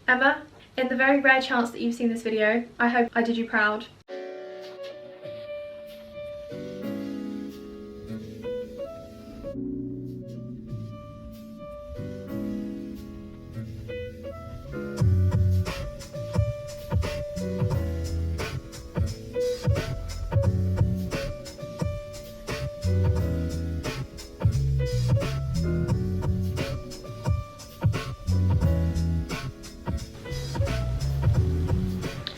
Emma, in the very rare chance that you've seen this video, I hope I did you proud.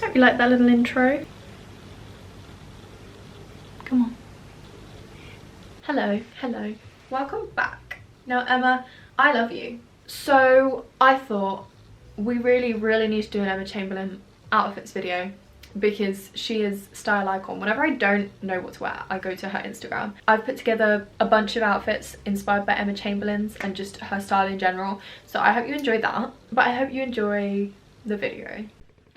Hope you like that little intro. Come on. Hello. Welcome back. Now Emma, I love you. So I thought we really need to do an Emma Chamberlain outfits video because she is style icon. Whenever I don't know what to wear, I go to her Instagram. I've put together a bunch of outfits inspired by Emma Chamberlain's and just her style in general. So I hope you enjoyed that, but I hope you enjoy the video.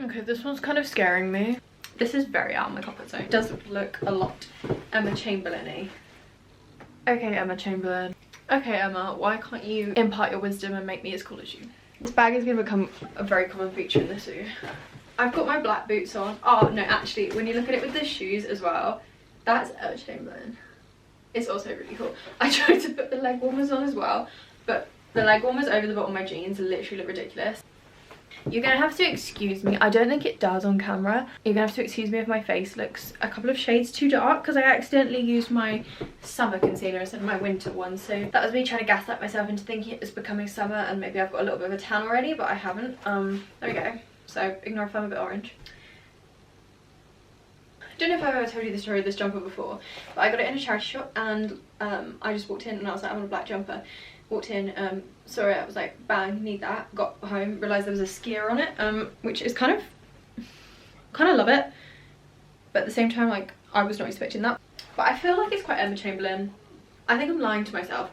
Okay, this one's kind of scaring me. This is very out of my comfort zone. It does look a lot Emma Chamberlain-y. Okay, Emma Chamberlain. Okay, Emma, why can't you impart your wisdom and make me as cool as you? This bag is going to become a very common feature in this zoo. I've got my black boots on. Oh, no, actually, when you look at it with the shoes as well, that's Emma Chamberlain. It's also really cool. I tried to put the leg warmers on as well, but the leg warmers over the bottom of my jeans literally look ridiculous. You're gonna have to excuse me. I don't think it does on camera. You're gonna have to excuse me if my face looks a couple of shades too dark because I accidentally used my summer concealer instead of my winter one. So that was me trying to gaslight myself into thinking it was becoming summer and maybe I've got a little bit of a tan already, but I haven't. There we go. So ignore if I'm a bit orange. I don't know if I've ever told you the story of this jumper before, but I got it in a charity shop and I just walked in and I was like, I want a black jumper. Walked in, saw it, I was like, bang, need that. Got home, realised there was a skier on it, which is kind of love it, but at the same time, like, I was not expecting that. But I feel like it's quite Emma Chamberlain. I think I'm lying to myself.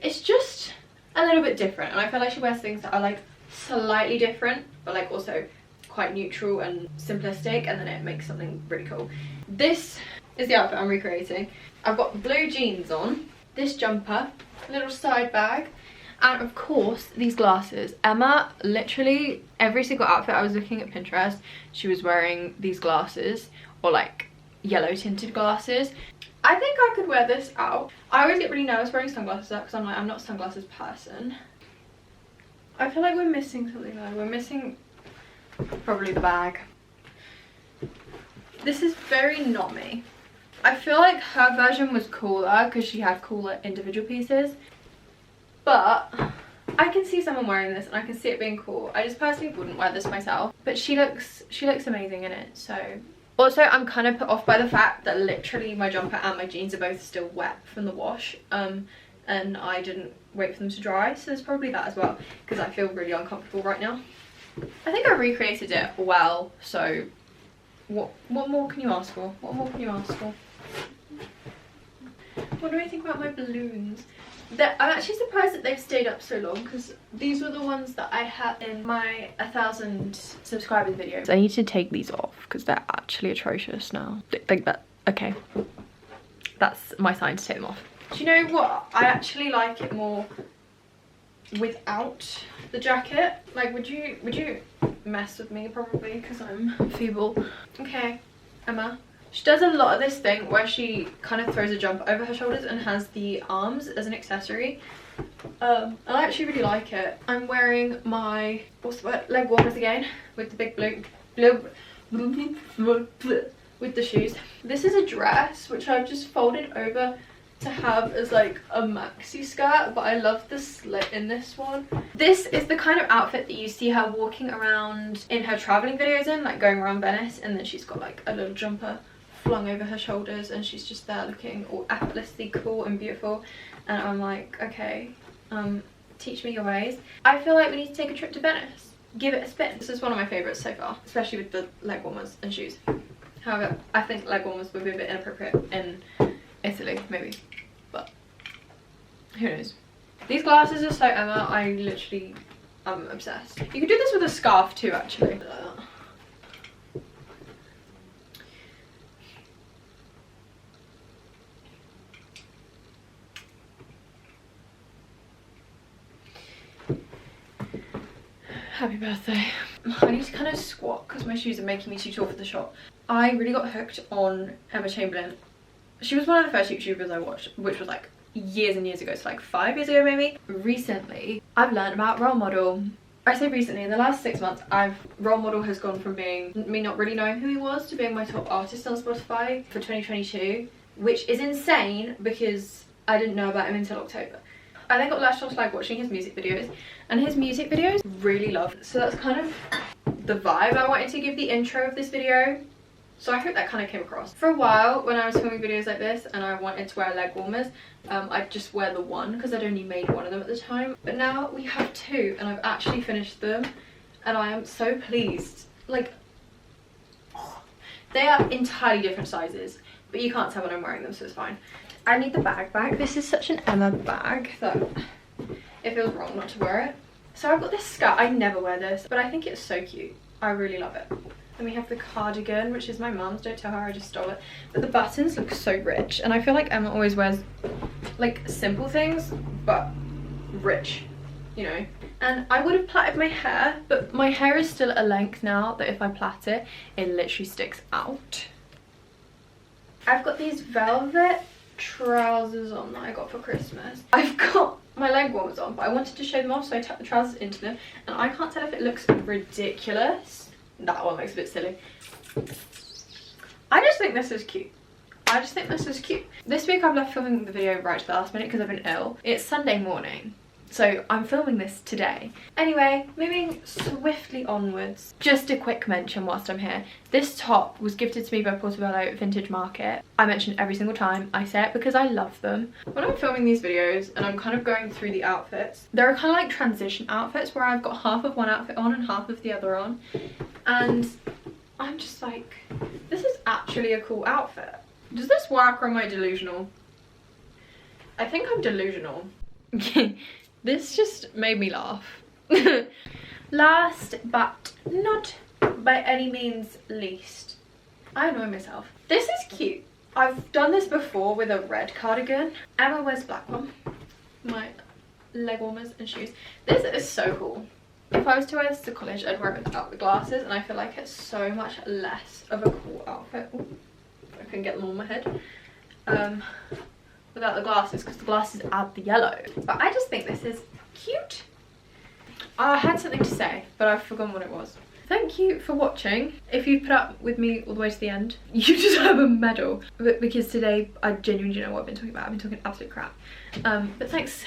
It's just a little bit different, and I feel like she wears things that are like slightly different, but like also quite neutral and simplistic, and then it makes something really cool. This is the outfit I'm recreating. I've got blue jeans on, this jumper, little side bag, and of course these glasses. Emma, literally every single outfit I was looking at Pinterest, she was wearing these glasses, or like yellow tinted glasses. I think I could wear this out. I always get really nervous wearing sunglasses out because I'm like, I'm not a sunglasses person. I feel like we're missing something though. We're missing probably the bag. This is very not me. I feel like her version was cooler because she had cooler individual pieces, but I can see someone wearing this and I can see it being cool. I just personally wouldn't wear this myself, but she looks amazing in it. So also I'm kind of put off by the fact that literally my jumper and my jeans are both still wet from the wash, and I didn't wait for them to dry, so there's probably that as well because I feel really uncomfortable right now. I think I recreated it well, so what more can you ask for? What more can you ask for? What do I think about my balloons? I'm actually surprised that they've stayed up so long because these were the ones that I had in my 1,000 subscribers videos. I need to take these off because they're actually atrocious now. Think that, okay, that's my sign to take them off. Do you know what? I actually like it more without the jacket. Like, would you mess with me? Probably because I'm feeble. Okay, Emma. She does a lot of this thing where she kind of throws a jumper over her shoulders and has the arms as an accessory. I actually really like it. I'm wearing my, what's the word, leg warmers again with the big with the shoes. This is a dress which I've just folded over to have as like a maxi skirt, but I love the slit in this one. This is the kind of outfit that you see her walking around in her traveling videos in, like going around Venice, and then she's got like a little jumper flung over her shoulders and she's just there looking all effortlessly cool and beautiful, and I'm like, okay, teach me your ways. I feel like we need to take a trip to Venice, give it a spin. This is one of my favorites so far, especially with the leg warmers and shoes. However, I think leg warmers would be a bit inappropriate in Italy maybe, but who knows. These glasses are so Emma. I'm obsessed. You could do this with a scarf too, actually. Happy birthday. I need to kind of squat because my shoes are making me too tall for the shot. I really got hooked on Emma Chamberlain. She was one of the first YouTubers I watched, which was like years and years ago, so like 5 years ago maybe. Recently, I've learned about role model. I say recently, in the last 6 months, role model has gone from being me not really knowing who he was to being my top artist on Spotify for 2022, which is insane because I didn't know about him until October. I then got latched onto like watching his music videos, and his music videos really love. So that's kind of the vibe I wanted to give the intro of this video. So I hope that kind of came across. For a while, when I was filming videos like this and I wanted to wear leg warmers, I'd just wear the one because I'd only made one of them at the time. But now we have 2 and I've actually finished them and I am so pleased. Like, oh, they are entirely different sizes, but you can't tell when I'm wearing them, so it's fine. I need the bag back. This is such an Emma bag that it feels wrong not to wear it. So I've got this skirt. I never wear this, but I think it's so cute. I really love it. Then we have the cardigan, which is my mum's. Don't tell her I just stole it. But the buttons look so rich. And I feel like Emma always wears like simple things, but rich, you know. And I would have plaited my hair, but my hair is still at a length now that if I plait it, it literally sticks out. I've got these velvet trousers on that I got for Christmas. I've got my leg warmers on, but I wanted to show them off, so I tucked the trousers into them. And I can't tell if it looks ridiculous. That one looks a bit silly. I just think this is cute. I just think this is cute. This week I've left filming the video right to the last minute because I've been ill. It's Sunday morning, so I'm filming this today. Anyway, moving swiftly onwards. Just a quick mention whilst I'm here. This top was gifted to me by Portobello Vintage Market. I mention it every single time I say it because I love them. When I'm filming these videos and I'm kind of going through the outfits, there are kind of like transition outfits where I've got half of one outfit on and half of the other on. And I'm just like, this is actually a cool outfit. Does this work or am I delusional? I think I'm delusional. This just made me laugh. Last but not by any means least, I annoy myself. This is cute. I've done this before with a red cardigan. Emma wears black one. My leg warmers and shoes. This is so cool. If I was to wear this to college, I'd wear it without the glasses, and I feel like it's so much less of a cool outfit. Ooh, if I can get them on my head. Without the glasses, because the glasses add the yellow. But I just think this is cute. I had something to say, but I've forgotten what it was. Thank you for watching. If you've put up with me all the way to the end, you deserve a medal. But because today, I genuinely don't know what I've been talking about. I've been talking absolute crap. But thanks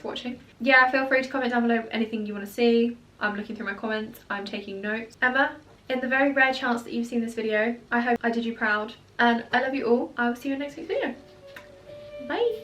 for watching. Yeah, feel free to comment down below anything you want to see. I'm looking through my comments. I'm taking notes. Emma, in the very rare chance that you've seen this video, I hope I did you proud. And I love you all. I will see you in next week's video. Bye.